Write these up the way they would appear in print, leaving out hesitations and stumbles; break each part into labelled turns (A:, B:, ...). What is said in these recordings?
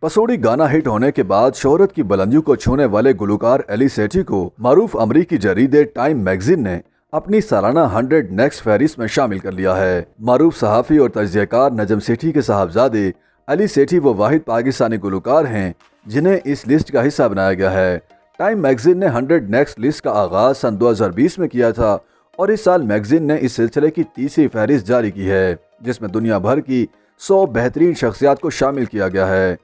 A: पसूड़ी गाना हिट होने के बाद शोहरत की बुलंदियों को छूने वाले गुलकार अली सेठी को मारूफ अमरीकी जरीदे टाइम मैगजीन ने अपनी सालाना 100 नेक्स्ट फहरिस्त में शामिल कर लिया है। मारूफ सहाफ़ी और तजज़ियाकार नजम सेठी के साहबजादे अली सेठी वो वाहिद पाकिस्तानी गुलकार हैं जिन्हें इस लिस्ट का हिस्सा बनाया गया है। टाइम मैगजीन ने 100 नेक्स्ट लिस्ट का आगाज़ सन 2020 में किया था और इस साल मैगजीन ने इस सिलसिले की तीसरी फहरिस्त जारी की है, जिसमें दुनिया भर की 100 बेहतरीन शख्सियात को शामिल किया गया है।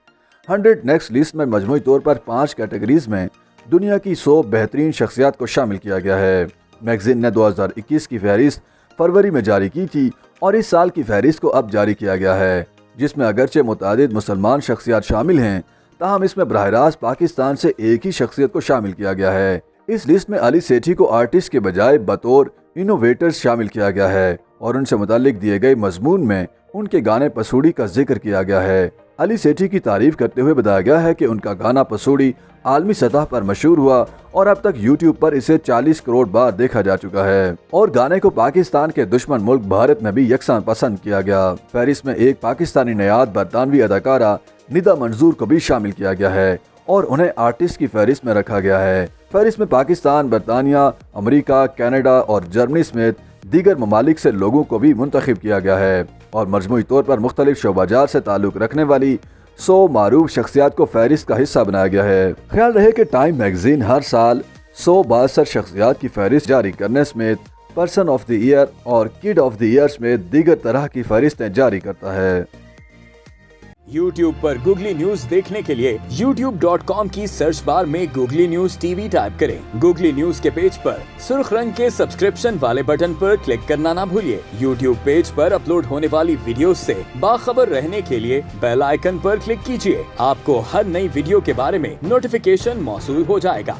A: 100 नेक्स्ट लिस्ट में मजमूई तौर पर 5 कैटेगरीज में दुनिया की 100 बेहतरीन शख्सियात को शामिल किया गया है। मैगजीन ने 2021 की फहरिस्त फरवरी में जारी की थी और इस साल की फहरिस्त को अब जारी किया गया है, जिसमें अगरचे मुतादिद मुसलमान शख्सियात शामिल हैं, ताहम इसमें बराह रास्त पाकिस्तान से एक ही शख्सियत को शामिल किया गया है। इस लिस्ट में अली सेठी को आर्टिस्ट के बजाय बतौर इनोवेटर्स शामिल किया गया है और उनसे मुताल्लिक दिए गए मजमून में उनके गाने पसूड़ी का जिक्र किया गया है। अली सेठी की तारीफ करते हुए बताया गया है कि उनका गाना पसूड़ी आलमी सतह पर मशहूर हुआ और अब तक यूट्यूब पर इसे 40 करोड़ बार देखा जा चुका है और गाने को पाकिस्तान के दुश्मन मुल्क भारत में भी यकसान पसंद किया गया। फहरिस्त में एक पाकिस्तानी नयाद बरतानवी अदाकारा निदा मंजूर को भी शामिल किया गया है और उन्हें आर्टिस्ट की फहरिस्त में रखा गया है। फहरिस्त में पाकिस्तान, बरतानिया, अमेरिका, कनाडा और जर्मनी समेत दीगर ममालिक से लोगों को भी मुंतखब किया गया है और मजमूई तौर पर मुख्तलिफ शोबाजार से ताल्लुक रखने वाली 100 मारूफ शख्सियात को फहरिस्त का हिस्सा बनाया गया है। ख्याल रहे कि टाइम मैगजीन हर साल 100 बासर शख्सियात की फहरिस्त जारी करने समेत पर्सन ऑफ द ईयर और किड ऑफ द ईयर समेत दीगर तरह की फहरिस्तें जारी करता है।
B: YouTube पर गूगली न्यूज देखने के लिए youtube.com की सर्च बार में गूगली न्यूज टीवी टाइप करें। गूगली न्यूज के पेज पर सुर्ख रंग के सब्सक्रिप्शन वाले बटन पर क्लिक करना ना भूलिए। YouTube पेज पर अपलोड होने वाली वीडियोस से बाखबर रहने के लिए बेल आइकन पर क्लिक कीजिए। आपको हर नई वीडियो के बारे में नोटिफिकेशन मौसूल हो जाएगा।